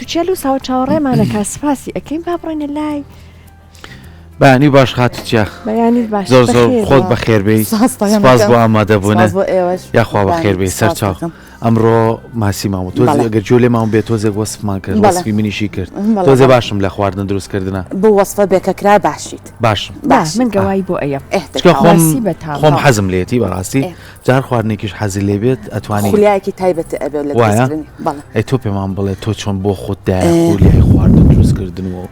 توچێل و ساو چاوەڕێمانە کاسپاسی ئەەکەین با بڕێنە لای بانی باش خاتوچە بەیانی باش زۆر زۆر خۆت بەخێربێی سپاس بۆ ئامادەبوونە یاخوا بەخێربێی سەرچاو ئەمڕۆ ماسی ماوە تۆ ئەگەر جۆ لێ ماوە بێت تۆزێک وەسفمان کرد وەسفی منیشی کرد تۆزێ باشم لە خواردن دروستکردنە بۆ وەسفە بێکەکرا باشیت باشم من گەوای بۆ ئەیە خۆم حەزم لێتی بەڕاستی جار خواردنێکیش حەزی لێ بێت ئەتوانی خولیایەکی تایبەتە ئەبێ لە دروستکردنی ئەی تۆ پێمان بڵێ تۆ چۆن بۆ خۆتدایە خولیای خواردن دروستکردنەوە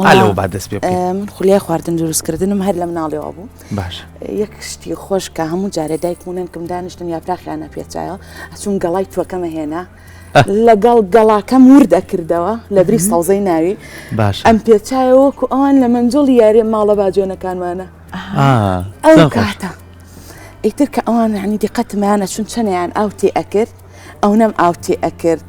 ئالەوە با دەست پێ بکەین من خولیای خواردن دروستکردنم هەر لە مناڵێەوە بوو باش یەک شتی خۆش کە هەموو جارێ دایکمونێنکم دانیشتن یاپراخیانە پێچایە ئەچوون گەڵای توەکەمە هێنا لەگەڵ گەڵاکەم وردەکردەوە لە بری سەوزەی ناوی باش ئەم پێچایە وەکو ئەوان لە منجڵی یاری ماڵە باجۆنەکانمانە ئەو کاتە ئیتر کە ئەوان هەنی دیقەتمانە چون چەنیان ئاوتی ئەکرد ئەو نەم ئاوتی ئەکرد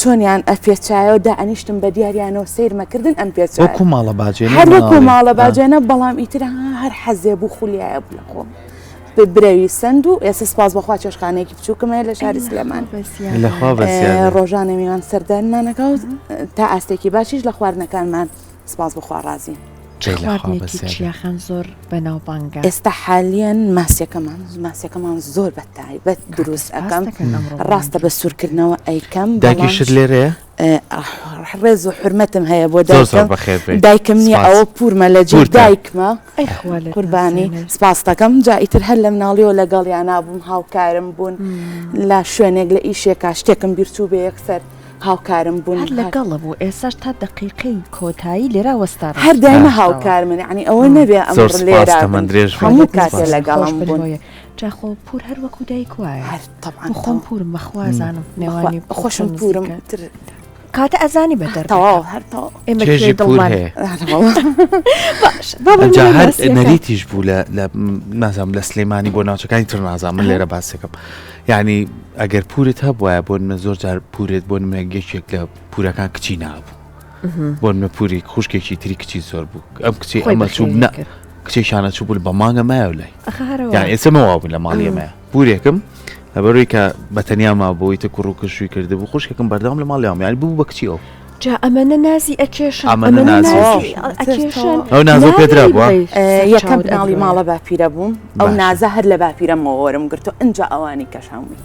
چۆنیان ئەپێچایەوە دا ئەنیشتم بە دیاریانەوە سیرمەکردن ئەم پێچ وەکو ماڵە باجێنە هەر وەکو ماڵە باجێنە بەڵام ئیتر هەر حەزێ بوو خولیایە بوو لە خۆم برەوی سند و ئێستا سپاس بەخوا چێشخانەیەکی بچووکمەیە لە شاری سلێمان ڕۆژانە میوان سەردانمانەکەوت تا ئاستێکی باشیش لە خواردنەکانمان سپاس بەخوا ڕازین چیاخان زۆر بەناوبانگە ئێستا حالیان ماسیەکەمان زۆر بەتایبەت دروست ئەەکەم ڕاستە بە سوورکردنەوە ئەیکەم داگیشت لێرەیە ڕێز و حرمەتم هەیە بۆ دایکم نییە ئەوە پورمە لە جێ دایکمە قوربانی سپاس دەکەم جا ئیتر هەر لە مناڵیەوە لەگەڵیان نابووم هاوکارم بوون لە شوێنێک لە ئیشێکا شتێکم بیرچوو بە یەکسەر هاوکارم بوون لەگەڵە بوو ئێساش تا دقیقەی کۆتایی لێرا وەستا هەر دایمە هاوکار من عنی ئەوە نەبێ ئەمڕ لێرا هەموو کاتێ لەگەڵم بوون جاخۆ پور هەر وەکو دایک وایە خۆم پورم بەخوازانم نێوانی خۆشم پورم کاتە ئەزانی بەدەر ئێمەێژی پور هەیە نەریتیش بوو لە نازام لە سلێمانی بۆ ناوچەکانی تر نازام من لێرە باسێکم یعنی ئەگەر پورت هەبواە بۆ نمە زۆر جار پورێت بۆ نمە گەشتێک لە پورەکان کچی نابوو بۆ نمە پوری خوشکێکی تری کچی زۆر بوو ئەم کچی ئەمە چوو کچێکشانە چوو بوو بە مانگە مایە لای یان ئێسمەوا بوو لە ماڵی ئەمەیە پورێکم لەبەرەوەی کە بەتەنیاما بۆی تە کوڕ و کشوی کرده بوو خوشکێکم بەردەوام لە ماڵیام یانی بوو بە کچی ئەو جا ئەمەنە نازی ئەکێشن ئەو نازۆ پێدرا بووە یەکەم ناڵی ماڵە باپیرە بووم ئەو نازە هەر لە باپیرەمەوە وەرم گرتو ئەنجا ئەوانی کەشاوی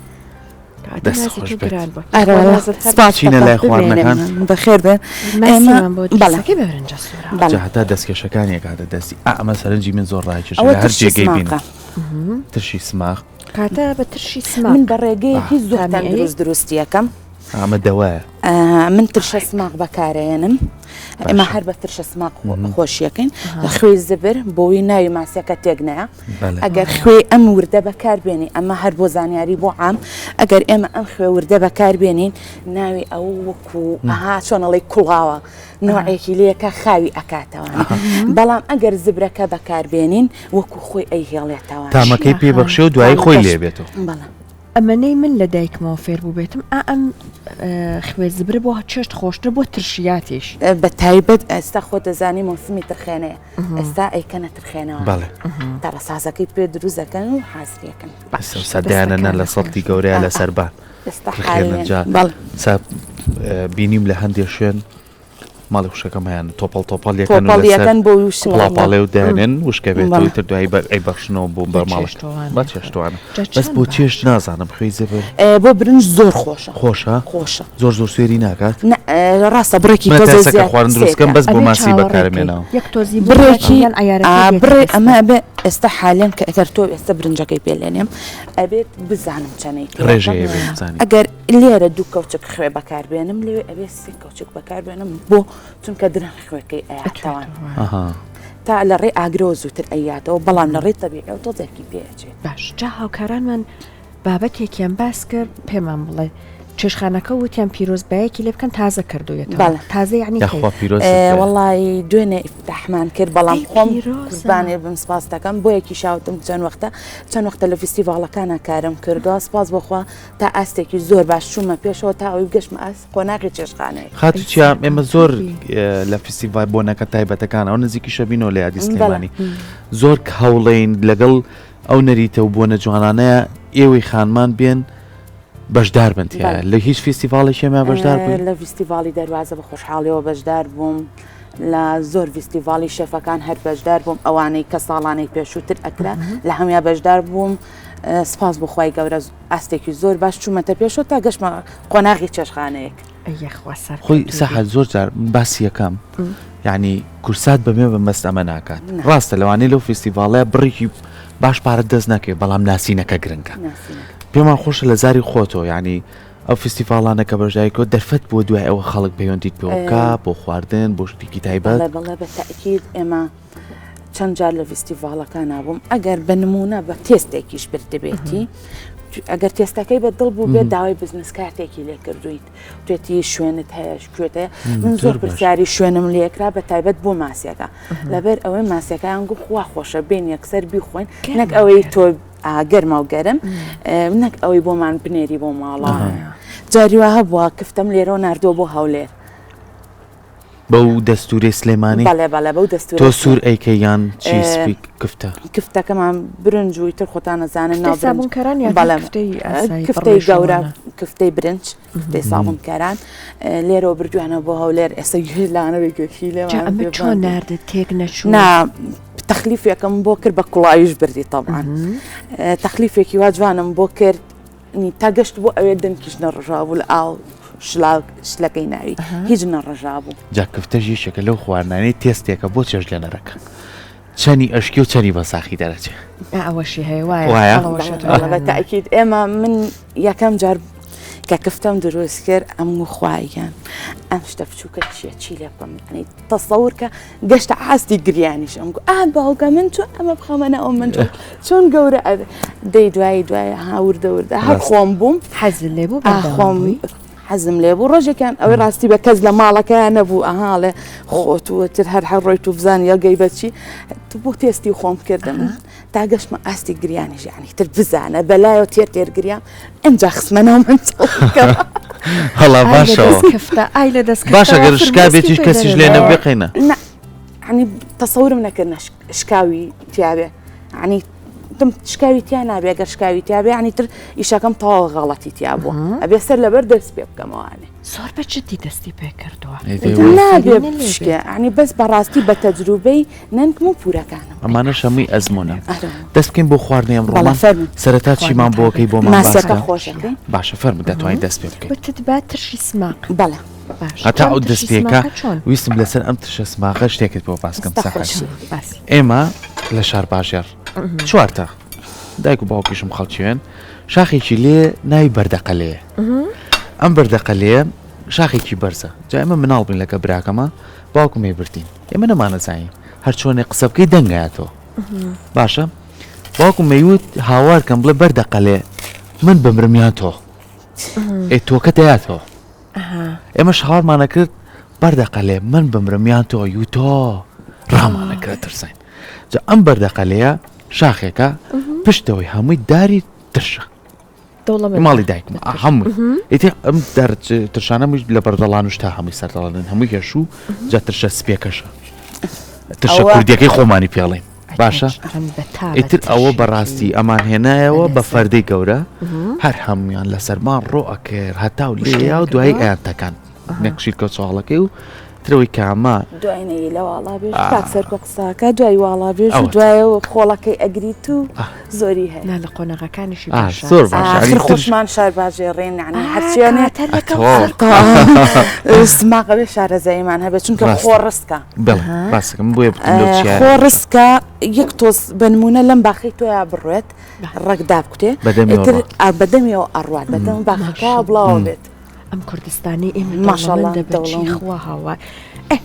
چینە لای خواردنەکان بەخێر بێن هەتا دەستکێشەکانی کاتە دەستی ئەمە سەرنجی من زۆر ڕایکێش هەر جێگەی بین ترشی سماق کاتە بە ترشی سماق من بەڕێگەیەکی زۆر دروستیەکەم ئەمە دەوایە من ترشە سماق بەکارێنم ئێمە هەر بە ترشە سماق خۆشیەکەین خوێ زبر بۆی ناوی ماسیەکە تێک نایە ئەگەر خوێ ئەم وردە بەکاربێنی ئەمە هەر بۆ زانیاری بۆ عام ئەگەر ئێمە ئەم خوێ وردە بەکاربێنین ناوی ئەو وەکو ئەها چۆنەڵی کوڵاوە نوعێکی لەکە خاوی ئەکاتەوە بەڵام ئەگەر زبرەکە بەکاربێنین وەکو خۆی ئەی هێڵێتەوە تامەکەی پێبەخشێ و دوایی خۆی لێبێتەوە ئەمەنەی من لە دایکمەوە فێر بوو بێتم ئەم خوێ زبر بۆ چێشت خۆشتر بۆ ترشیاتیش بە تایبەت ئێستا خۆ دەزانی مۆسمی ترخێنەیە ئێستا ئەیکەنە ترخێنەوە تاڕە سازەکەی پێ دروستەکەن و حازریەکەن سەدایانە لە سەڵتی گەورەیە لە سەربان بینیم لە هەندێک شوێن ماڵی خوشەکەم هیان تۆپەڵیەکەن بۆ وشڵاپاڵێ و دێنن وشکە بێت تر دوایی ئەی بەخشنەوە بوو بەرماڵش بە چێشتوانە بەس بۆ چێشت نازانم خوێی زەبر بۆ برنج زۆر خۆشە زۆر زۆر سوێری ناکات ڕاستە بڕێکی تەسەکە خواردن دروستکەم بەس بۆ ماسی بەکارمێنەوە بڕێکی بڕێ ئەمە بێ ئێستا حالێن کە ئەگەر تۆ ئێستا برنجەکەی پێلێنێم ئەبێت بزانم چەنەی ڕێژەیە ئەگەر لێرە دوو کەوچک خوێ بەکاربێنم لێوێ ئەبێت سێ کەوچک بەکاربێنم بۆ چونکە درەن خوێەکەی ئەیاتەوان تا لە ڕێ ئاگرۆ زووتر ئەیاتەوە بەڵام لە ڕێ تەبیعی و تۆزێکی پێچێت باش جا هاوکارانمان بابەتێکیان باس کرد پێمان بڵێ چێشخانەکە وتیان پیرۆزبایەکی لێ بکەن تازە کردوێتەوە تازە یعنی وەڵی دوێنێ ئیفتتاحمان کرد بەڵام خۆم قوربانێ بم سپاس دەکەم بۆ یەکی شاوتم چەند وەختە لە فیستیڤاڵەکانە کارم کردووە سپاس بخوا تا ئاستێکی زۆر باش چوومە پێشەوە تا ئەوی گەشتمە ئاست قۆناغی چێشخانەیە خاتوچیا ئێمە زۆر لە فیستیڤال بۆنەکە تایبەتەکانە ئەو نزیکی شەبینەوە لە یادی سلێمانی زۆر هەوڵین لەگەڵ ئەو نەریتە و بۆنە جوانانەیە ئێوەی خانمان بێن بەشدار بنتە لە هیچ فیستیڤاڵی شێمە بەشدار بووین لە فیستیڤالی دەواازە بە خۆشحاڵیەوە بەشدار بووم لە زۆر فیستیڤالی شێفەکان هەر بەشدار بووم ئەوانەی کە ساڵانەی پێشووتر ئەکرا لە هەموو بەشدار بووم سپاس بخوای گەورە ئاستێکی زۆر باش چوومەتە پێشەوە تا گەشتمە قۆناغی چێشخانەیەک خۆی سەحەت زۆر جار باسی یەکەم یعنی کورسات بەمێ بەمەست ئەمە ناکات ڕاستە لەوانەیە لەو فیستیڤاڵەیە بڕێکی باش پارە دەست نەکەێت بەڵام ناسینەکە گرنگە پێمان خۆشە لە زاری خۆتەوە ینی ئەو فیستیڤاڵانە کە بەژایکۆ دەرفەت بۆ دوای ئەوە خەڵک پەیوەندیت پێوەکە بۆ خواردن بۆ شتێکی تایبەت بەڵێ بە تاکید ئێمە چەند جار لە فیستیڤاڵەکە نابووم ئەگەر بە نمونە بە تێستێکیش بردەبێتی ئەگەر تێستەکەی بە دڵ بوو بێت داوای بزنس کارتێکی لێ کردویت توێتی شوێنت هەیە کوێتەیە من زۆر پرسیاری شوێنم لێکرا بە تایبەت بۆ ماسیەکە لەبەر ئەوەی ماسیەکەیان گوت خوا خۆشە بین یەکسەر بیخۆین نەک ئەوەی تۆ گەرما و گەرم نەک ئەوەی بۆمان بنێری بۆ ماڵە جاریوە هەبووە کفتەم لێرە نردووە بۆ هەولێر بەو دەستوری سلێمانی بەڵێ بەو دەستور تۆ سوور ئەیکە یان چی کفتە کفتەکەمان برنج و تر خۆتان نەزانن ناوبوونکەران کفتەی گەورە کفتەی برنج کفتەی ساڵونکەران لێرەوە بردوانە بۆ هەولێر ئێستا لاانەوەیگەکی لێ چۆن نردت تێک نەچوو نا تەخلیفێکم بۆ کرد بە کوڵایش بردی تەڵان تەخلیفێکی واجوانم بۆ کرد تا گەشت بۆ ئەوێ دەنکیش نەڕژابوو لە ئاو شلەکەی ناوی هیچ نەڕژا بوو جاکفتەژی شەکە لەو خواردنانەی تێستێکە بۆ چێژ لە نەرەکە چەنی ئەشکی و چەنی بە ساخی دەرەچێ ئەوەشی هەیە وایە تاکید ئێمە من یەکەم جار کە کفتەم دروست کرد ئەم خوایان ئەم شتە بچووکە چییە چی لێ بکەم تەسەور کە گەشتە ئاستی گریانیش ئەم باوکە من چۆن ئەمە بخەمەنە ئەو من چۆن گەورە دەی دوای هاوردەوردە هەر خۆم بووم حەزم لێ بوو خۆم حەزم لێ بوو ڕۆژێکیان ئەوەی ڕاستی بە کەس لە ماڵەکەیان نەبوو ئەهاڵێ خۆتوتر هەر ڕۆیت و بزان یاگەی بەچی تو بۆ تێستی خۆم کردم تا گەشتمە ئاستی گریانیش یعنی تر بزانە بەلایەوە تێرگریان ئەمجا خسمە ناو من هەڵا باشەوە باشە گەر شکا بێتیش کەسیش لێ نەبێقینە عنی تەسەورم نەکردنە شکاوی تیاابێ عنی شکاوی تیا نابێ گەر شکاوی تیاابێ عنی تر ئیشەکەم تاوە غەڵەتی تیا بووە ئەبێ سەر لەبەر دەست پێ بکەمەوانێ زۆر بەچتی دەستی پێ کردووە نابێ شکێ عنی بەس بەڕاستی بە تەجروبەی نەنکم و پورەکانم ئەمانە شەمووی ئەزمونە دەست بکەین بۆ خواردنی ئەمڕۆمان سەرەتا چیمان بۆکەی بۆ ماسەکە خۆشەکەی باشە فەرمو دەتوانین دەست پێ بکەین بتت با ترشی سماق بەڵێ هەتا ئەو دەستپێکە ویستم لەسەر ئەم تشە سماقە شتێکت بۆ باسکەم سەحەت ئێمە لە شار باژێر چوارتە دایک و باوکیشم خەڵکیوێن شاخێکی لێ ناوی بەردەقەلەیە ئەم بەردەقەلەیە شاخێکی بەرزە جا ئێمە مناڵ بین لەگە براکەمە باوکم ێ بردین ئێمە نەمانەزانین هەر چۆنێ قسە بکەی دەنگایەتەوە باشە باوکم مەیوت هاوارکەم بڵێ بەردەقەلێ من بمرمیان تۆ ئێ تۆکە دەیاتەوە ئێمەش هاوارمانە کرد بەردەقەلێ من بمرمیان تۆ یوتۆ ڕامانە کرد ترسین جا ئەم بەردەقەلەیە شاخێکە پشتەوەی هەمووی داری ترشە ماڵی دایکم هەمووی ئیتر ئەم ترشانەمووی لە بەردەڵان وشتا هەمووی سەردەڵێن هەمووی هێشوو جا ترشە سپێکەشە ترشە کوردیەکەی خۆمانی پێڵێن باشە ئیتر ئەوە بەڕاستی ئەمان هێنایەوە بە فەردەی گەورە هەر هەمویان لەسەرمان ڕۆئەکرد هەتاو لێیا و دوایی ئەیانتەکان نەکشیر کە چاڵەکەی و ترەوەی کاما دوایینەی لە واڵابێژ تاکسەرکە قساکە دوای واڵابێژ و دوایەوە خۆڵەکەی ئەگریت و زۆری هەیە لە قۆنەغەکانیشی زۆر باش خۆشمان شار باژێڕێن عنی هەرچیانێت سماقەوێ شارەزاییمان هەبێت چونکە خۆڕستکە باسەکەم بۆیە خۆڕستکە یەک تۆز بنمونە لەم باخی تۆیا بڕێت ڕێکدا بکوتێ بەدەمیەوە ئەڕوات بەدەم باخەکە بڵاوە بێت ئەم کوردستانی ئێمە ماشەڵڵا دەبچی خوا هاوار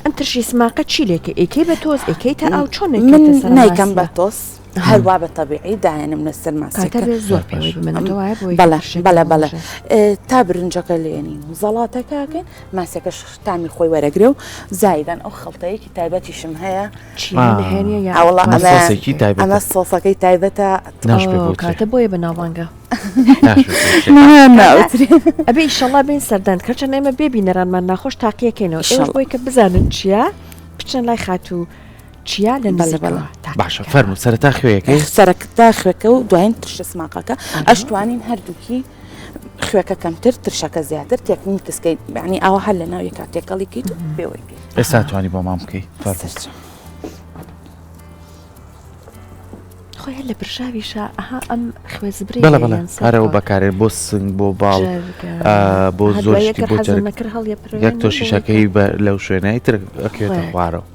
ئەم ترشی سماقە چی لێکە ئێکەی بە تۆز ئێکەی تا ئاو چۆن من نایکەم بە تۆس هەروە بە تەبیعی دایانم لەسەر ماسەکە زۆر پێوەی بەڵێ تا برنجەکە لێنین و زەڵاتەکەکەن ماسەکەش تامی خۆی وەرەگرێ و زایدان ئەو خەڵتەیەکی تایبەتیشم هەیە ئەمە سۆسەکەی تایبەتە کاتە بۆیە بە ناوانگە ئەبێ ئیشەڵا بین سەردان کەچە ئێمە بێبینەرانمان ناخۆش تاقیەکەینەوە ئێوە بۆی کە بزانن چییە بچەن لای خاتوو چیا لە باشە فەرمو سەرەتا خوێیەکەی سەرەتا خوێکە و دوایین ترشە سماقەکە ئەشتوانین هەردووکی خوێکە کەمتر ترشەکە زیاتر تێکمی تسکەیت بعنی ئەوە هەر لە ناوی کاتێکەڵیکی پێوەی ئێستا توانی بۆ مام بکەی خۆی لە برژاویشە ئەها ئەم خوێزبری بەڵە هەرەوە بەکارێت بۆ سنگ بۆ باڵ بۆ زۆرشتی بۆ یەک تۆ شیشەکەی لەو شوێنەی تر ئەکوێتە خوارەوە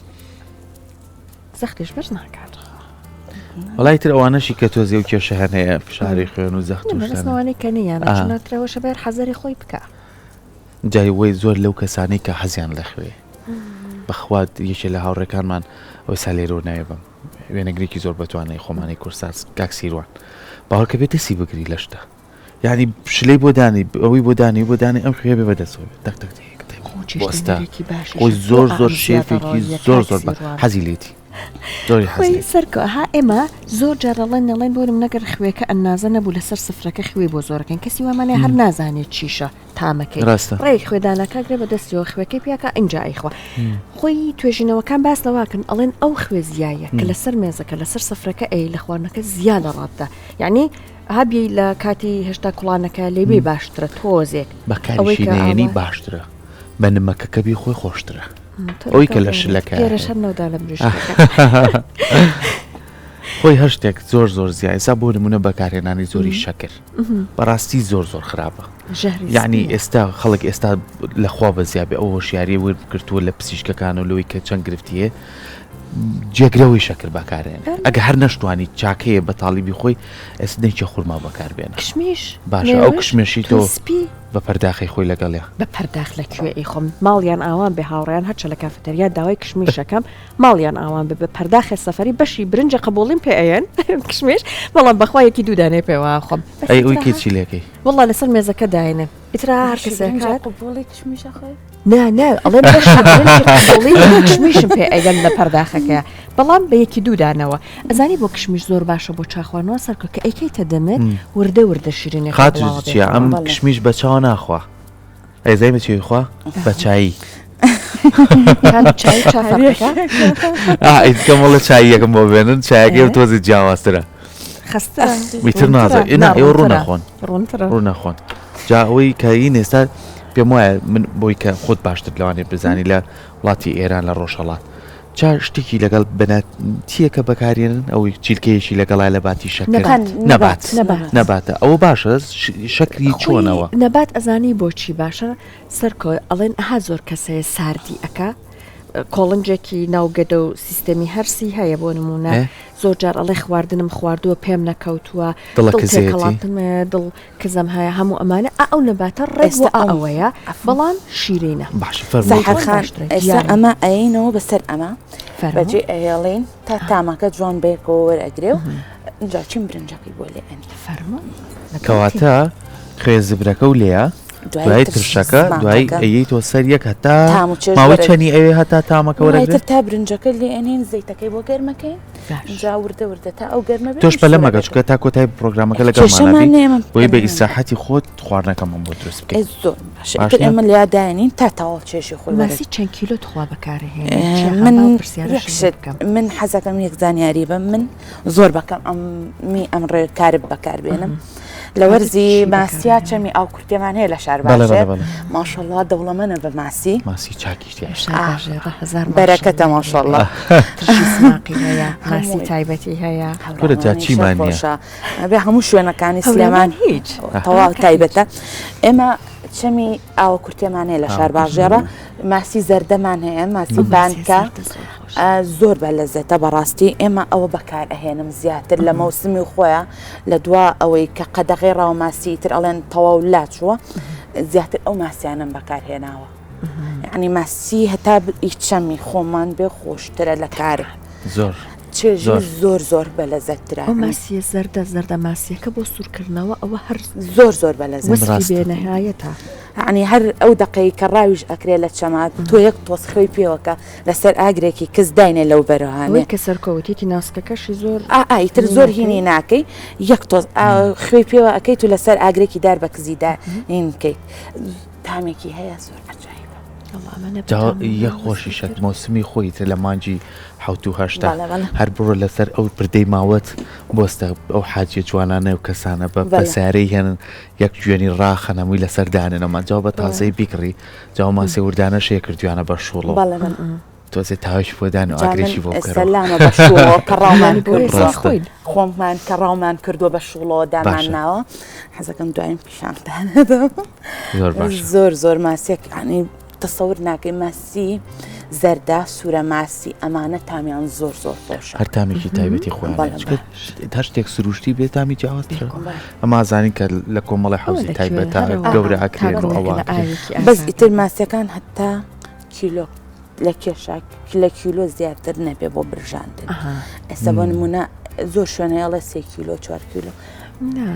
زەختیش بەش ناکات وڵای تر ئەوانەشی کە تۆزی و کێشە هەنەیە فشاری خوێن و زەخت وشتانەوەی کە نیانەترەوەشە بەر حەزەری خۆی بکە جای وەی زۆر لەو کەسانی کە حەزیان لە خوێ بەخوات یەکێ لە هاوڕێکانمان ئەوی سالێرۆ نایە بم وێنەگرێکی زۆر بەتوانەی خۆمانی کورساس کاک سیروان باوەڕکە بێت دەسی بگری لە شتە یعنی پشلەی بۆ دانی ئەوەی بۆ دانی ئەم خوێ بێ بەدەستەوە دەکتەکتەوەستا خۆی زۆر شێفێکی زۆر حەزی لێتی خۆی سەرکەها ئێمە زۆر جارەڵەن نەڵێن بۆرم نەگەر خوێکە ئەنازە نەبوو لەسەر سفرەکە خوێ بۆ زۆرەکەن کەسی وامانێ هەر نازانێت چیشە تامەکەی ڕێی خوێدانەکە گرێ بە دەستیەوە خوێکەی پیاکە ئەنج ئایخوا خۆی توێژینەوەکان باس لەواکن ئەڵێن ئەو خوێ زیایە کە لەسەر مێزەکە لەسەر سفرەکە ئەی لە خواردنەکە زیاد لە ڕاتدا یعنی هەبی لە کاتی هێشتا کوڵانەکە لێبێ باشترە تۆزێک بەکاریشینێنی باشترە بە نمەکەکەبی خۆی خۆشترە ئەوی کە لە شلەکە خۆی هەر شتێک زۆر زیای ئێستا بۆ نمونە بەکارهێنانی زۆری شەکر بەڕاستی زۆر خراپە یعنی ئێستا خەڵک ئێستا لەخوا بە زیابێ ئەو هۆشیاری ور کردووە لە پزیشکەکان و لەوەی کە چەند گرفتیە جێگرەوەی شەکر بەکارێن ئەگە هەر نەشتوانی چاکەیە بە تاڵیبی خۆی ئەسنێکی خورما بەکاربێنە کشمیش باشە ئەو کشمێشی تۆ بە پەرداخی خۆی لەگەڵێ بە پەرداخ لەکوێ ئەی خۆم ماڵیان ئاوان بێ هاوڕیان هەرچە لە کافەتەریا داوای کشمیشەکەم ماڵیان ئاوان بە پەرداخی سەفەری بەشی برنجە قبوڵیم پێ ئەیەن کشمیش بەڵام بەخوایەکی دوودانێ پێوە خۆم ئەی ئەوی کێ چی لێکەی وڵا لەسەر مێزەکە داینێ ئیترا هەر کەسێکات قبوڵی کشمیشە خۆی نه ئەڵێ بەشی کشمیشم پێ ئەگەن لە پەرداخەکە بەڵام بە یەکی دوودانەوە ئەزانی بۆ کشمیش زۆر باشە بۆ چاخواانەوە سەرکە کە ئەیکەیتە دەمێت وردە شیرینێ خاتر چیە ئەم کشمیش بە چاوە ناخوا ئەزای بەچی خوا بە چایی ئیتکەمەڵە چای یەکەم بۆ بێنن چایەکە تۆزی جیاوازترە میتر نازە ئێوە ڕوو نەخۆن جا ئەوەی کەین ئێستا پێم وایە من بۆی کە خۆت باشتر لەوانێ بزانی لە وڵاتی ئێران لە ڕۆژهەڵات چا شتێکی لەگەڵ بنەتیەکە بەکارێنن ئەوەی چیلکەیەشی لەگەڵای لە باتی شەکر نەباتە ئەوە باشە شەکری چۆنەوە نەبات ئەزانی بۆچی باشە سەرکۆ ئەڵێن ئەها زۆر کەسەیە ساردی ئەکا کۆڵنجێکی ناوگەدە و سیستەمی هەرسی هەیە بۆ نمونە زۆر جار ئەڵێ خواردنم خواردووە پێم نەکەوتووە دڵ کزەم هەیە هەموو ئەمانە ئەو نەباتە ڕێز ئەوەیە بەڵام شیرینە ئەمە ئەینەوە بەسەر ئەمە بەجێ ئەهێڵین تا تامەکە جوان بێکەوە وەرەگرێ و اینجا چیم برنجەکەی بۆ لێ ئەنی کەواتە خوێزبرەکە و لێە دوای ترشەکە دوای ئەیە تۆ سەر یەک هەتا ماوەی چەنی ئەوێ هەتا تامەکە وەرەگرێت تا برنجەکە لێ ئەنین زەیتەکەی بۆ گەرمەکەی جا وردە تا ئەو گەرمە تۆش بە لە مەگەچکە تا کۆتای پرۆگرامەکە لەگەڵمانەبی بۆی بە ئیساحەتی خۆت خواردنەکەمان بۆ دروست بکەیت زۆر باشتر ئێمە لێدانین تا تاوەڵ چێشی خۆی ماسی چەند کیلۆ تخوا بەکارهێن من حەزەکەم یەک زانیاری بە من زۆر بەکەم ئەم ڕێکارب بەکاربێنم لە وەرزی ماسییا چەمی ئەو کورتێمان هەیە لە شار باشێ ماشەڵڵا دەوڵەمەنە بە ماسی چاکیشتی بەرەکەتە ماشەڵڵا ماسی تایبەتی هەیە جا چیمان نییە بێ هەموو شوێنەکانی سلێمان هیچ تەواو تایبەتە ئێمە چەمی ئاوە کورتێمانەیە لە شار باژێڕە ماسی زەردەمان هەیە ماسی بانکە زۆر بە لەزەتە بەڕاستی ئێمە ئەوە بەکار ئەهێنم زیاتر لە مەوسمی خۆیان لە دوا ئەوەی کە قەدەغی ڕاو ماسی تر ئەڵێن تەواو لاچووە زیاتر ئەو ماسیانم بەکارهێناوە یعنی ماسی هەتا چەمی خۆمان بێ خۆشترە لە کارە زۆر چێژی زۆر بە لەزەترە ئەو ماسیە زەردە ماسیەکە بۆ سوورکردنەوە ئەوە هەر زۆر بە لەزەت بێنەهایەتە عنی هەر ئەو دقەی کە ڕاویش ئەکرێ لە چەمات تۆ یەک تۆس خوێی پێوەکە لەسەر ئاگرێکی کەس داینێ لەو بەرەهانێ کە سەرکەوتێتی ناسکەکەشی زۆر ئایتر زۆر هینی ناکەی یەک تۆز خوێی پێوە ئەەکەیت و لەسەر ئاگرێکی دار بە کزیدا هینکەیت تامێکی هەیە زۆر عجایبە یەک خۆشی شەک مۆسمی خۆیتە لە مانجی حوت و هەشتا هەر بڕۆ لەسەر ئەو پردەی ماوەت بۆستە ئەو حاجیە جوانانە و کەسانە بە سارەی هێنن یەک جوێنی ڕاخەنەمووی لەسەر دانێنەوە جاو بە تازەی بیکڕی جاو ماسێ وردانە شێ کردویانە بە شوڵەوە تۆزێ تاوش بۆدان و ئاگرێکی بۆ خۆمان کە ڕاومان کردووە بە شوڵەوە دامانناوە حەزەکەم دوایین پیشانتانەدا زۆر ماسێک ینی تەسەور ناکەی ماسی زەردە سوورە ماسی ئەمانە تامیان زۆر خۆشە هەر تامێکی تایبەتی خۆیان هەر شتێک سروشتی بێت تامی جیاوازترە ئەما زانین کە لە کۆمەڵی حوزی تایبەتە گەورە ئەکرێن و ئەوە بەس ئیتر ماسیەکان هەتا کیلۆ لە کێشاک لە کیلۆ زیاتر نەبێ بۆ برژاندن ئێستا بۆ نمونە زۆر شوێنەیەڵە 3 کیلۆ 4 کیلۆ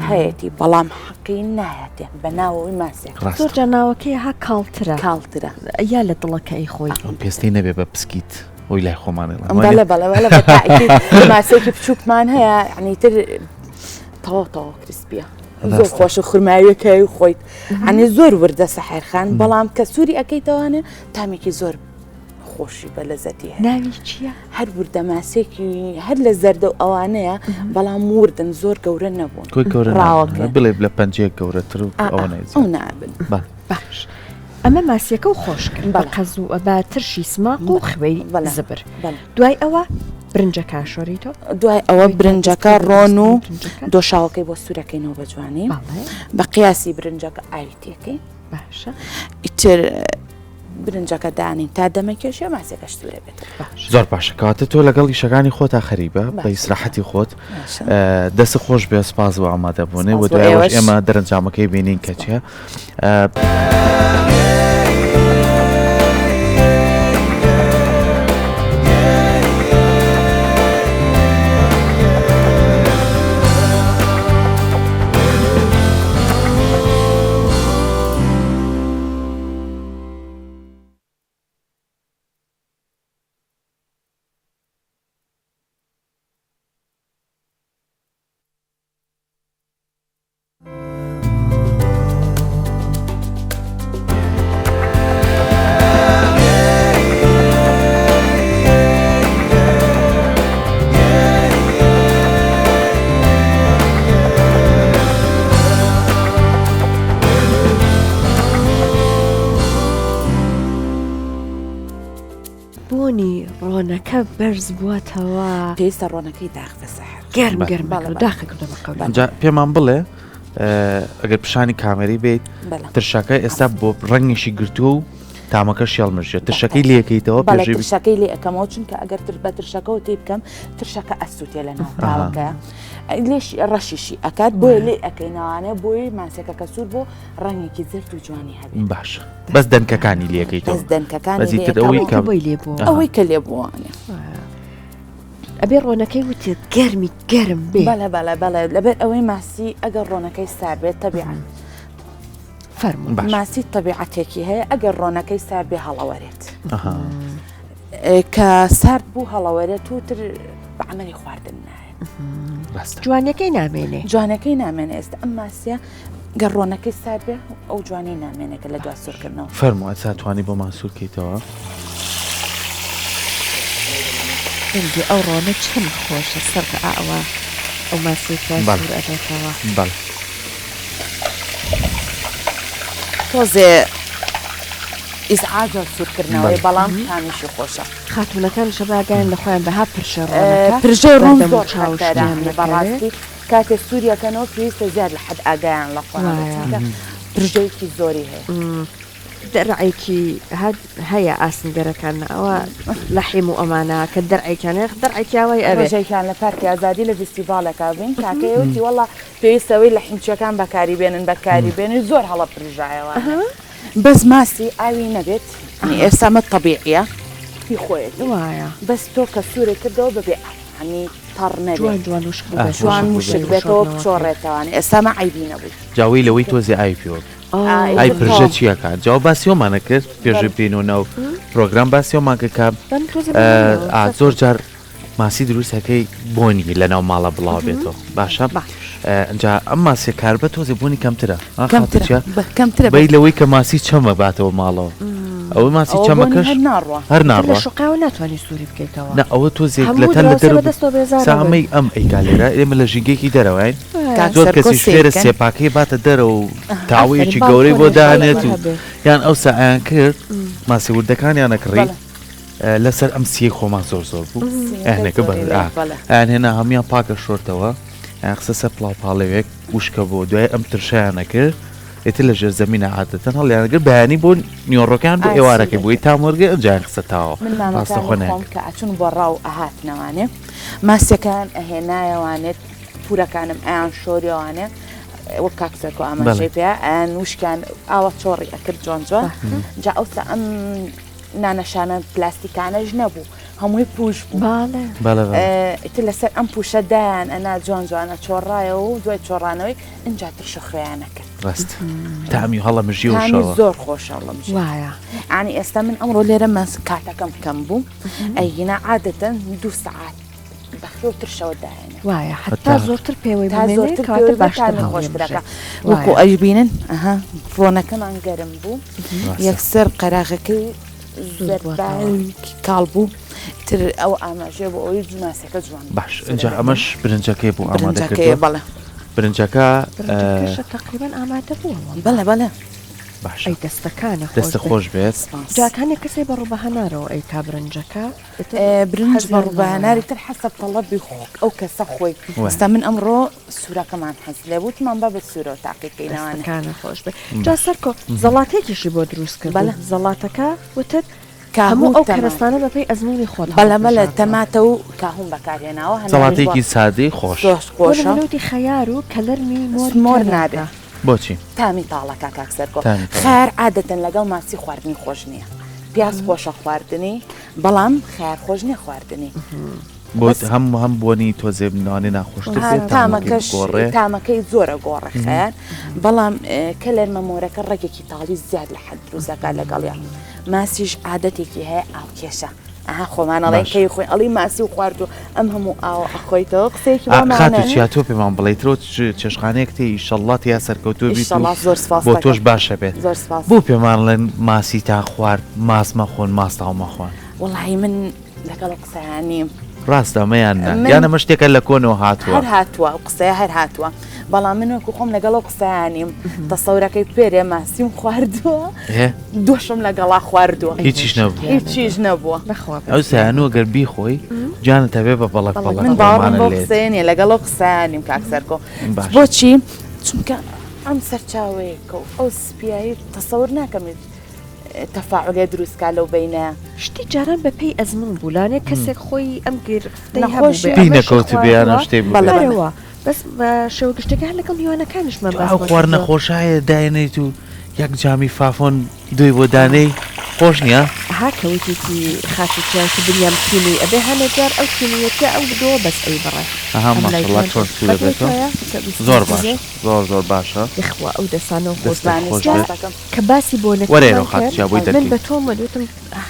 هەیەی بەڵام حەقی نایەتێ بە ناوەوەی ماسێک زۆر جاناوەکەی ها کاڵترە یا لە دڵەکەی خۆی پێستەی نەبێ بە پسکیت ئەوی لای خۆمانێڵ ماسێکی بچووکمان هەیە عنیتر تەواو کریسپیە زۆر خۆش و خورماویەکەی و خۆیت ئەنی زۆر وردە سەحێرخان بەڵام کە سووری ئەەکەیتەوانێ تامێکی زۆر خۆشی بە لەزەتی ناوی چییە؟ هەر وردە ماسێکی هەر لە زەردە و ئەوانەیە بەڵام وردن زۆر گەورە نەبوون بڵێ لە پەنجەیە گەورەتر و ئەو نابن باش ئەمە ماسیەکە و خۆشکن بە قەزوو بە ترشی سماق و خوێی زبر دوای ئەوە برنجە کاشۆریتۆ دوای ئەوە برنجەکە ڕۆن و دۆشاوەکەی بۆ سوورەکەینەوە بە جوانی بە قیاسی برنجەکە ئاویتیەکەی باشە ئیتر برنجەکە دانین تا دەمەکێشێ ماسێکە سوورە بێت زۆر باشە کاتە تۆ لەگەڵ ئیشەکانی خۆتا خەریبە بە ئیسراحەتی خۆت دەست خۆش بێ سپاس بۆ ئامادەبوونێ و دوایەوەش ئێمە دەرەنجامەکەی بینین کە چیە ڕۆنەکە بەرز بووەتەوە پێویستە ڕۆنەکەی داخە سەحر گەرم داخە کردەمە قەول پێمان بڵێ ئەگەر پیشانی کامێری بێت ترشەکە ئێستا بۆ ڕەنگیشی گرتووە و تامەکە شێڵمژێت ترشەکەی لێکەیتەوە ترشەکەی لێ ئەەکەمەوە چونکە ئەگەر بە ترشەکەەوە تێ بکەم ترشەکە ئەسووتێ لە ناوتاوەکە لێش ڕەشیشی ئەکات بۆی لێ ئەەکەینەوانێ بۆی ماسێکە کە سوور بۆ ڕەنگێکی زرد و جوانی هەبێت باشە بەس دەنکەکانی لێکەیتەوە ئەوەی کە لێ بووانێ ئەبێ ڕۆنەکەی وتێت گەرمی گەرم بێ بەڵێ لەبەر ئەوەی ماسی ئەگەر ڕۆنەکەی سار بێت تەبیعەن ماسی تەبیعەتێکی هەیە ئەگەر ڕۆنەکەی سار بێ هەڵەوەرێت کە سارد بوو هەڵەوەرێت وتر بە عەمەلی خواردن نایە جوانەکەی نامێنێ جوانەکەی نامێنێ ئێستا ئەم ماسیە گەر ڕۆنەکەی سار بێ ئەو جوانی نامێنێکە لە دوا سوورکردنەوە فەرمووە چاتوانی بۆ ماسوورکەیتەوە ئەو ڕۆنە چەند خۆشە سەرکە ئەوە ئەو ماسیەکە سوور ئەدەتەوە بەڵێ تۆزێ ئیزعاجە سوورکردنەوەی بەڵام تامیشی خۆشە خاتونەکان شەباگەیان لە خۆیان بەها پرژەی ڕۆن زۆر چاوشتیان بەڕاستی کاتێ سووریەکەنەوە پێویستە زیاد لە حەد ئاگایان لە خۆیان پرژەیەکی زۆری هەیە دەرعێکی هەیە ئاسنگەرەکان ئەوە لە حیم و ئەمانە کە دەرعێکیانێخ دەرعێکیاوەی ئەوێژێکیان لە پارکی ئازادی لە فستیڤالەکە بین کاکەیەوتی وەڵا پێویستەوەی لە حیمچەکان بەکاری بێنن بەکاری بێنی زۆر هەڵە پرژایەوە بەس ماسی ئاوی نەبێت ئێستامە طبیعیە پی خۆیت وایە بەس تۆ کە سوورێ کردەوە ببێ هەنی تەڕ نەبێت جوان وشک بێتەوە بچۆڕێتەوەوانی ئێستامە عیبی نەبووی جاوی لەوەی تۆزی ئای پێوە ئای پرژە چیەکە جاوا باسیۆمانە کرد پێشە پێینەوە ناو پرۆگرام باسیۆمانکەکە زۆر جار ماسی دروستەکەی بۆنی لە ناو ماڵە بڵاو بێتەوە باشە ئەجا ئەم ماسیە کار بە تۆزی بوونی کەمترە کەمترە بەی لەوەی کە ماسی چەمە باتەوە ماڵەوە ئەوە ماسی چەمەکەش هەر ناڕوە لە شوقاوە ناتوانانی سووری بکەیتەوە نا ئەوە تۆزێک لە تەل لە دەرە سامەی ئەم ئەیکا لێرە ئێمە لە ژینگێکی دەرەوەین زۆر کەسی فێرە سێپاکەی باتە دەرە و تاوەیەکی گەورەی بۆ دانێت و یان ئەو سەعیان کرد ماسی وردەکانیان نەکڕی لەسەر ئەم سی خۆمان زۆر زۆر بوو ئەهنەکە ئەیان هێنا هەمیان پاکە شۆرتەوە قسە سەر پڵاوپاڵەوێک وشکە بۆ دوای ئەم ترشیانە کرد ئێتر لە ژێر زەمینە عادەتەن هەڵیانەگەر بەیانی بۆ نیۆڕەکان بۆ ئێوارەکەی بووی تامۆرگە ئەجان قسە تاوە کە ئەچون بۆ ڕاو ئەهاتنەوانێ ماسیەکان ئەهێنایەوانێت پورەکانم ئەیان شۆریەوانێ وەک کاکسەرکۆ ئاماژەی پێ ئەیان وشکان ئاوە چۆڕی ئەکرد جوان جوان جا ئەوسا ئەم نانەشانە پلاستیکانەش نەبوو هەمووی پوش بوو ئیتر لەسەر ئەم پوشە دایان ئەنا جوان جوانە چۆڕایەوە و دوای چۆڕانەوەی ئینجا ترشە خوێیانە کرد ڕاست تامی هەڵە مژی و زۆر خۆشەڵم وایە ئانی ئێستا من ئەمڕۆ لێرە مەس کاتەکەم کەم بوو ئەینا عادەتەن 2 ساعات بەخێ و ترشەوە دایانە وایە حتا زۆرتر پێوەی خۆشترەکە وەکو ئەیبینن ئەها ڕۆنەکەمان گەرم بوو یەکسەر قەراغەکەی کاڵ بوو تر ئەو ئاماژێ بۆ ئەوی جماسەکە جوان باش اینجا ئەمەش برنجەکەی بوو ئامادەکەی بەڵێ برنجەکە تقریبان ئامادە بووە بەڵێ باش دەستەکانە دەستە خۆش بێت جاکانی کەسێ بەڕوو بەهەنارەوە ئەیکا برنجەکە برنج بەڕوو بەهەناری تر حەسە تەڵەبی ئەو کەسە خۆی ئێستا من ئەمڕۆ سوورەکەمان حەز لێ بووتمان بە سوورە تاقیکەینەوانەکانە خۆش بێت جا سەرکۆ زەڵاتێکیشی بۆ دروست کرد بەڵێ زەڵاتەکە وتت هەموو ئەو کەرستانە بەپێی ئەزمموی خۆت بەڵەمەلە تەماتە و کاهوم بەکارهێناوە زەڵاتێکی سادەی خۆشخۆشەوتی خەیار و کەلەرمی مۆر نابێت بۆچی تامی تاڵەکە کاکسەرکۆ خەیار عادەتەن لەگەڵ ماسی خواردنی خۆش نییە پیاز خۆشە خواردنی بەڵام خەیار خۆش نییە خواردنی بۆ هەم بۆنی تۆزێ بنوانێ ناخۆشتر تامەکەی زۆرە گۆڕە خەیار بەڵام کەلەر مەمۆرەکە ڕێگێکی تاڵی زیاد لە حەد دروستەکە لەگەڵیان ماسیش عادەتێکی هەیە ئاوکێشە ئەها خۆمانەڵێ کەی خۆی ئەڵی ماسی و خوارد و ئەم هەموو ئاوە ئەخۆیتەوە قسێکی خاتوچیاتۆ پێمان بڵێیترۆ چێشخانەیەک تی ئیشەڵڵات یا سەرکەوتوە بیت بۆ تۆش باشە بێت بۆ پێمانڵێن ماسی تا خوارد ماس مەخۆن ماستاو مەخۆن وەڵی من لەگەڵ قسەیانیم ڕاستە مەیان یانەمە شتێکە لە کۆنەوە هاتووە هاتووە قسەیە هەر هاتووە بەڵام منوەکو خۆم لەگەڵ قسەیانیم تەسەورەکەی پێرێ ماسیم خواردووە دۆشم لەگەڵا خواردووە هیچیش نەبووە ئەو سیانوە گەر بیخۆی جانە تەبێ بە بەڵک من باوەڕم بۆ قسەیەنێ لەگەڵ قسەیانیم کاکسەرکۆ بۆچی چونکە ئەم سەرچاوەیەکە و ئەو سپیایی تەسەور ناکەمێت تەفاعولێ دروستکە لەو بینە شتی جاران بەپێی ئەزمون بوولانێ کەسێک خۆی ئەم گرفتەی نەکەوت بیانە شتێ بەڵەوە بەس بە شەو گشتەکە هەر لەگەڵ میوانەکانیشمان ئەو خوارد نەخۆشایە داێنیت و یەک جامی فافۆن دوی بۆ دانەی خۆش نییە ها کەوتێکی خاتوچیانکی بریام کینی ئەبێ هەنە جار ئەو کینیەکە ئەو بدەوە بەس ئەی بڕێ زۆر باش زۆر باشە خوا ئەو دەسانەوە خۆشبانی کە باسی بۆ من بە تۆمە دوتم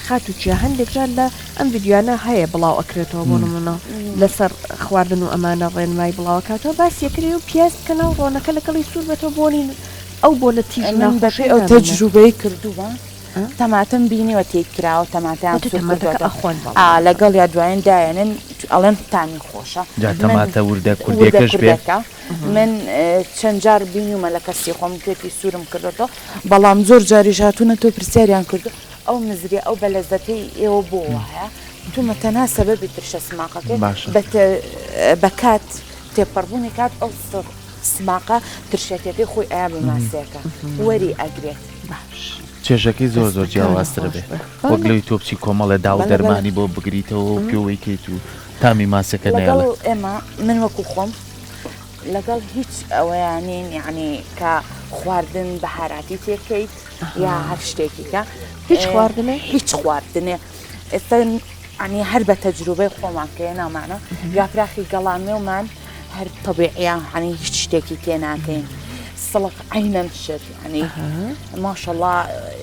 خاتوچیا هەندێک جار لە ئەم ڤیدیوانە هەیە بڵاو ئەکرێتەوە بۆ نمونە لەسەر خواردن و ئەمانە ڕێنمای بڵاوکاتەوە باسی یەکرێ و پیاز بکەنە و ڕۆنەکە لەگەڵی سوور بێتەوە بۆنین ئەو بۆ لە تیژ ناخۆشی ئەو تەجروبەی کردووە تەماتم بینیوە تێکراوە تەماتیان ئەخۆن لەگەڵ یا دوایان دایەنن ئەڵێن تامی خۆشە تەماتە وردە کوردەکەش بێت من چەند جار بینیومە لە کەسی خۆم توێتی سوورم کردەوە بەڵام زۆر جاریش هاتوونە تۆ پرسیاریان کردو ئەو مزری ئەو بەلەزەتەی ئێوە بۆ وایە تومەتەنا سەبەبی ترشە سماقەکەی بە کات تێپەڕبوونی کات ئەو سماقە ترشێتەکەی خۆی ئایا بە ماسیەکە وەری ئەگرێت باش کێشەکەی زۆر جیاوازترە بێت وەک لەوی تۆپچی کۆمەڵە دا و دەرمانی بۆ بگریتەوە و پێوەیکەیت و تامی ماسەکە نێڵێ ئێمە من وەکو خۆم لەگەڵ هیچ ئەوەیانین یعنی کە خواردن بەهاراتی تێکەیت یا هەر شتێکیکە هیچ خواردنێ ئێستا عنی هەر بە تەجروبەی خۆمان کە نامانە یاپراخی گەڵامێومان هەر طبیعیان هەنی هیچ شتێکی تێ ناکەین سڵق عینەن شت ینی ماشەڵڵا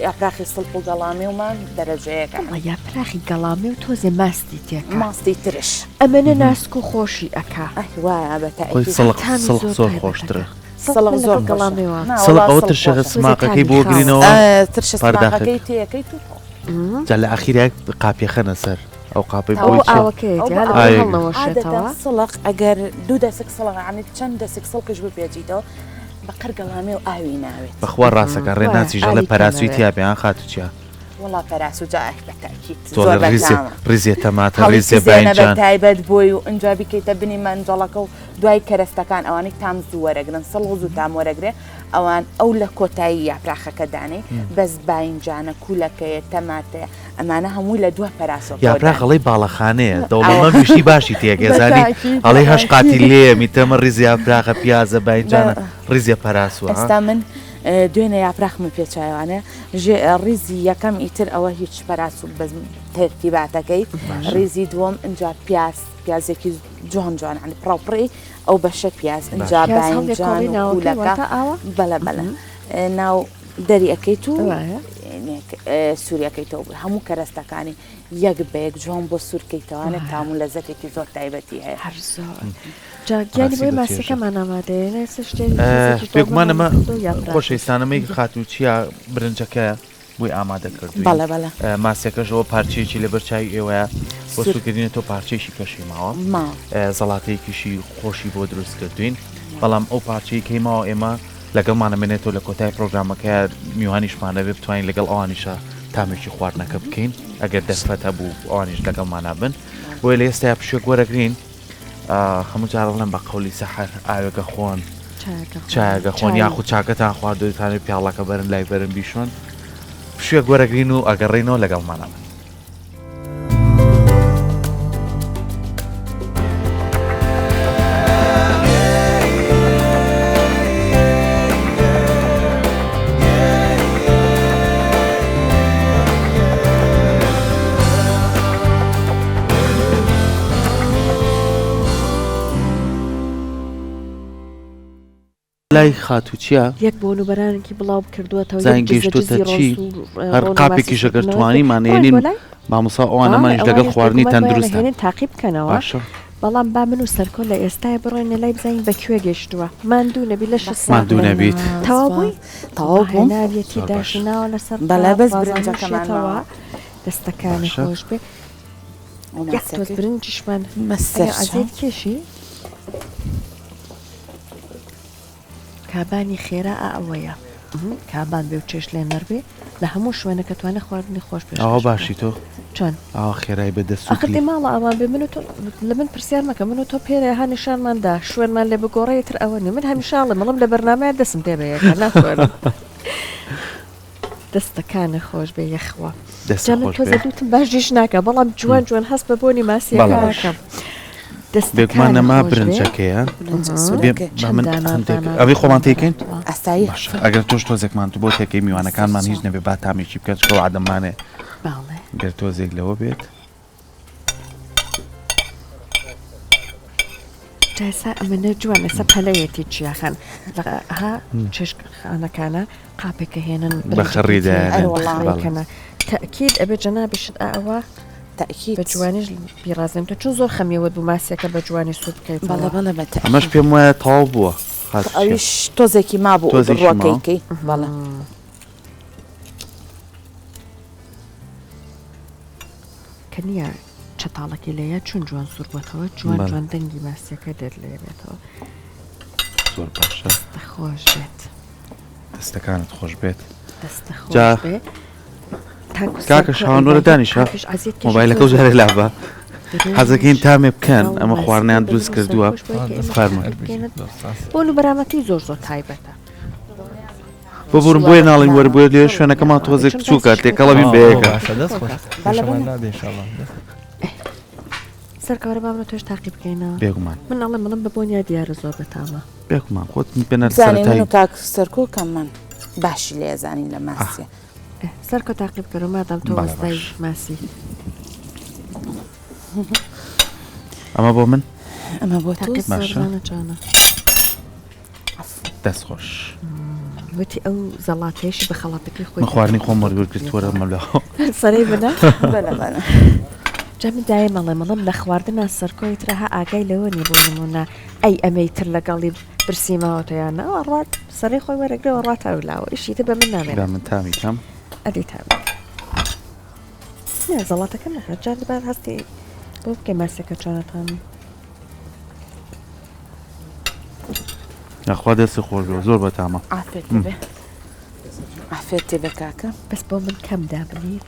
یاپراخی سڵپ و گەڵامێومان دەرەجەیەکە یاپراخی گەڵامێ و تۆزێ ماستی تێکە ماستی ترش ئەمەنە ناسک و خۆشی ئەکا وایە بەتەئکید سڵق زۆر خۆشترە سڵق زۆر گەڵامێوە سڵق ئەو ترشە سماقەکەی بۆ گرینەوە ترشە سماقەکەی تێیەکەیت و جا لە ئاخیرێک قاپیەخەنە سەر ئەو قاپی عادەتەن سڵق ئەگەر 2 دەسک سڵق عنی چەند دەسک سڵقش بپێچیتەوە بە قەرگەڵامێ و ئاوی ناوێت بەخوا ڕاستەکە ڕێناچیژە لە پەراسوی تیاپیان خاتوچیا وڵا پەراس و جاک بەتاکیت ڕیزیە تەماتە ڕیزیە بە تایبەت بۆی و ئەنجا بکەیتە بنی مەنجەڵەکە و دوای کەرەستەکان ئەوانەی تام زوو وەرەگرن سەڵ و تام وەرەگرێ ئەوان ئەو لە کۆتایی یاپراخەکە دانێ بەس باینجانە کوولەکەیە تەماتەیە ئەمانە هەمووی لە دووە پەراسەوە یاپراخەڵی باڵەخانەیە دەوڵەمە وشی باشی تێگەزانی ئەڵێ هەش قاتی لێ میتەمە ڕیزی یاپراخە پیازە باینجانە ڕیزیە پەراسوە ئێستا من دوێنێ یاپراخمە پێچوانە ڕیزی یەکەم ئیتر ئەوە هیچ پەراس و بە ترتیباتەکەی ڕیزی دووەم ئەجا پیازێکی جوان جوان عنی پڕاوپڕی ئەو بەشە پیاز ئەجا باینجان و کوولەکە بەڵە بەڵە ناو دەریەکەیت و سووریەکەیتەوە هەموو کەرەستەکانی یەک بەیەک جوان بۆ سوورکەیتەوانە تام و لەزەتێکی زۆر تایبەتی هەیە جاگیانی بۆی ماسیەکەمان ئامادەیە پێکمانەمە خۆشەویستانەمەی خاتوچیا برنجەکە بۆی ئامادە کردووی بەڵێ بەڵێ ماسیەکەشەوە پارچەیەکی لە بەرچای ئێوەیە بۆ سوورکردنێتەوە پارچەیەکی کەشی ماوە زەڵاتەیەکیشی خۆشی بۆ دروست کردوین بەڵام ئەو پارچەی کەیماوە ئێمە لەگەڵمانەمێنێتەوە لە کۆتای پرۆگرامەکە میوانیشمانە بێ بتوانین لەگەڵ ئەوانیشە تامێکی خواردنەکە بکەین ئەگەر دەستفەتە بوو ئەوانیش لەگەڵمانە بن بۆی لە ئێستا پشوێک وەرەگرین هەموو جارەڵێن بە قەولی سەحەر ئاوێکە خۆن چایەکە خۆن یاخود چاکەتان خواردوێتانێت پیاڵەکە بەرن لای بەرن بیشۆن پشوێک وەرەگرین و ئەگەڕێنەوە لەگەڵمانە بن لای خاتوچیا یەک بۆنوبەرانێکی بڵاو کردووەتەوە زانگەشتوتە چی هەر قاپێکی ژەگەر توانیمانێنین مامۆسا ئەوانەمانیش لەگەڵ خواردنی تەندروستە تاقی بکەنەوە بەڵام با من و سەرکۆ لە ئێستای بڕۆینە لای بزانین بەکوێ گەشتووە ماندوو نەبی لە ماندوو نەبیت تەواو بووی تەواو بوو ناویەتی داشناوە لەسەر بەڵێ بەس برنجەکەمانەوە دەستەکانی خۆش بێ تۆز برنجیشمان عەزیز کێشی کابانی خێرا ئەوەیە کابان بێ و چێش لێ نەربێ لە هەموو شوێنەکە توانە خواردنی خۆش پێش ئەوە باشی تۆ چۆن ئەوە خێرای بەدەست ئەخدی ماڵە ئەوان بێ من لە من پرسیار مەکە من و تۆ پێرە ها نیشانماندا شوێنمان لێ بگۆڕێتتر ئەوە نێ من هەمیشاڵێ مەڵم لە بەرنامەیە دەسم تێ بەیەکە ناتوانم دەستەکانە خۆش بێ یەخوا تۆ زەدوتم باش جێش ناکە بەڵام جوان جوان هەست بە بۆنی ماسیەکەم بێکمان نەما برنجەکەیە ئەوەی خۆمان تێکەین ئەگەر تۆش تۆزێکمان تو بۆ تێکەی میوانەکانمان هیچ نەبێ با تامێکی بکەن چکە عادەمانێ گەر تۆزێک لەوە بێت جایسا ئەمەنە جوان ئێستا پەلەیەتی چیاخان ها چێشخانەکانە قاپێکە هێنن بەخەڕیداکەنە تەکید ئەبێ جەنابیشت ئەوە تأكيد بجوانش بيرازم تشون زور خمية ود بماسكة بجواني سود كيف بلا بلا بتأكيد أماش بيموه طاوبوه أيش توزيكي ما بو بالرواكيكي بلا كنيا چطالكي ليا چون جوان سور بوتوا جوان دنگي ماسكة دير ليا بيتوا زور باشا دستخوش بيت دستكانت خوش بيت دستخوش بيت کاکە شاوانوەرە دانیشە مۆبایلەکە و جارێ لابە حەزەکەین تامێ بکەن ئەمە خواردنیان دروست کردووە فەرمە بۆن و بەرامەتی زۆر زۆر تایبەتە بۆ بڕم بۆیە ناڵین وەرە بۆیە لێ شوێنەکەمان تۆزێک بچووکە تێکەڵەبین بەیەکە سەرکەوەرە بامە تۆش تاقی بکەینەوە بێگومان من ناڵێ مەڵم بە بۆنیا دیارە زۆر بەتامە بێگومان خۆت پێنەر زانین من و کاک سەرکۆ کەم من باشی لێ زانین لە ماسیە سەرکە تاقیب کەرە مادام تۆ وەستای ماسی ئەمە بۆ من ئەمە بۆ تۆزانەجانە دەست خۆش وتی ئەو زەڵاتێشی بە خەڵاتەکەی خۆی خواردنی خۆم وەرگرتووەرە مەلە سەرەی بنە بەلە جەمی دایە مەڵێ لە خواردنە سەرکۆیترە ها ئاگای لەوە نیە بۆ نمونە ئەی ئەمەی تر لەگەڵی برسیماوەتەیانە ڕات سەرەی خۆی وەرەگرەوە ڕاتاولاوە ئیشیتە بە من نامێت من تامی کەم ئەدی تامی زەڵاتەکە نەکات جار دەبات هەستی بۆ بکەی ماسێکە چۆنەتانی نەخوا دەستی خۆش بێ زۆر بەتامە ئافێتی بە کاکە بەس بۆ من کەم دابنیت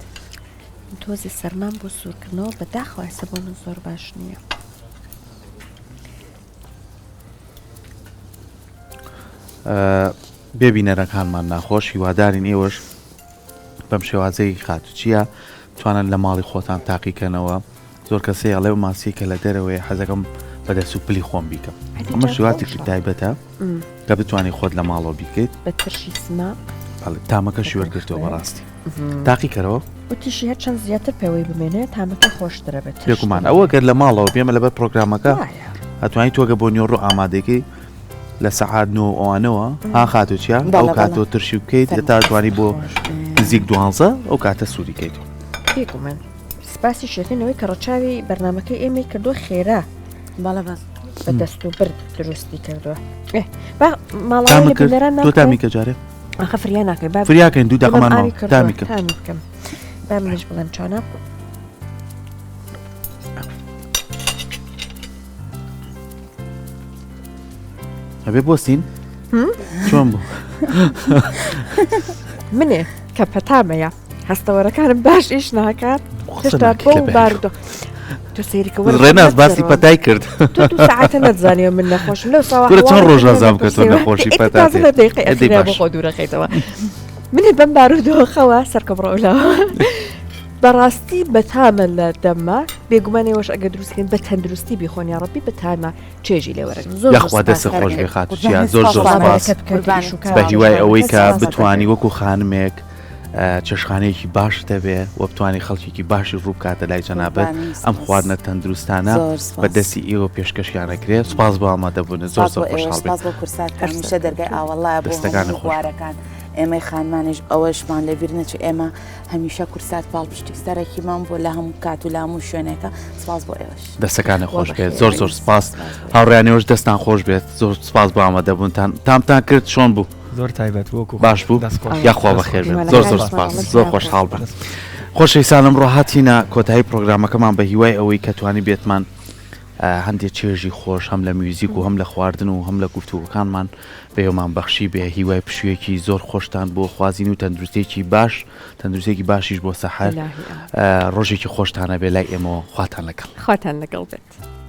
تۆزی سەرمان بۆ سوورکردنەوە بەداخواسە بۆ من زۆر باش نییە بێبینەرەکانمان ناخۆش هیوادارین ئێوەش بەم شێوازەی خاتوچیە توانن لە ماڵی خۆتان تاقیکەنەوە زۆر کەسێ ئەڵێ و ماسی کە لە دەرەوەی حەزەکەم بەدەست و پلی خۆم بیکەم ئەمە شێواتێکی تایبەتە کە بتوانانی خۆت لە ماڵەوە بیکەیت بە ترشی سما تامەکەشی وەرگرتەوە بەڕاستی تاقی کەرەوە وتیشی هەر چەند زیاتر پێوەی بمێنێت تامەکە خۆشترە بێت پێکمان ئەوە گەر لە ماڵەوە بێمە لەبەر پرۆگرامەکە ئەتوانی تۆگە بۆ نیۆڕۆ ئامادەکەی لە سەعات 9 ئەوانەوە ها خاتوچیا ئەو کاتۆ ترشی بکەیت تا توانی بۆ نزیک 12 ئەو کاتە سووریکەیت پێکمان سپاسی شێتنەوەی کە ڕەچاوی بەرنمەکەی ئێمەی کردو خێرا باڵە باز بە دەست و برد دروستی کردووە ماڵاوی بنەران تۆ تامیکە جارێ ئەخە فریا ناکەی فریاکەین دوو دەقەمان تامیکە بکەم با منیش بڵێم چۆنە ئەبێ بۆستین چۆن بوو منێ کە پەتامەیە هەستەوەرەکانم باش ئیش ناکات هێشتا بۆ باردۆ تۆ سیرکەوە ڕێناز باسی پەتای کرد تۆ ساعتە نەتزانیوە من نەخۆشم لەو چەند ڕۆژ نازام کە تۆ نەخۆشی پەتات بۆ خۆ دوورەخەیتەوە منێ بەم بارودۆخەوە سەرکە بڕۆلاوە بەڕاستی بەتامە لە دەمە بێگومانەوەش ئەگە دروستکەین بە تەندروستی بیخۆن یا ڕەبی بەتامە چێژی لێوەرەن یاخوا دەستە خۆش بێ خاتوچیا زۆر زۆر سپاس بە هیوای ئەوەی کە بتوانی وەکو خانمێک چێشخانەیەکی باش دەبێ و بتوانانی خەڵکیێکی باشی ڕوو بکاتە لای جەنابەت ئەم خواردنە تەندروستانە بە دەستی ئێوە پێشکەشیانەکرێت سپاس بۆ ئامادەبوون زۆر زۆر خۆشحاڵ بێت بۆ کورسات هەمیشە دەرگای ئاوەڵایە بۆ خوارەکان ئێمەی خانمانش ئەوەشمان لەبیر نەچێت ئێمە هەمیشە کورسات پاڵپشتی سەرەکیمان بۆ لە هەموو کات و لە هەموو شوێنێکە سپاس بۆ ئێوەش دەستەکانە خۆش بێت زۆر زۆر سپاس هاوڕیانەوەش دەستان خۆش بێت زۆر سپاس بۆ ئامادەبوونتان تامتان کرد چۆن بوو زۆر تایبەت وەکو باش بوو یاخوا بەخێر بێت زۆر زۆر سپاس زۆر خۆشحاڵ بن خۆشەویستانم ڕۆهاتینە کۆتایی پرۆگرامەکەمان بە هیوای ئەوەی کە توانی بێتمان هەندێک چێژی خۆش هەم لە میوزیک و هەم لە خواردن و هەم لە گفتوگەکانمان بەێوەمان بەخشی بێ هیوای پشوویەکی زۆر خۆشتان بۆ خوازین و تەندروستێکی باش تەندروستێکی باشیش بۆ سەحەر ڕۆژێکی خۆشتانە بێ لای ئێمەوە خواتان لەگەڵ بێت.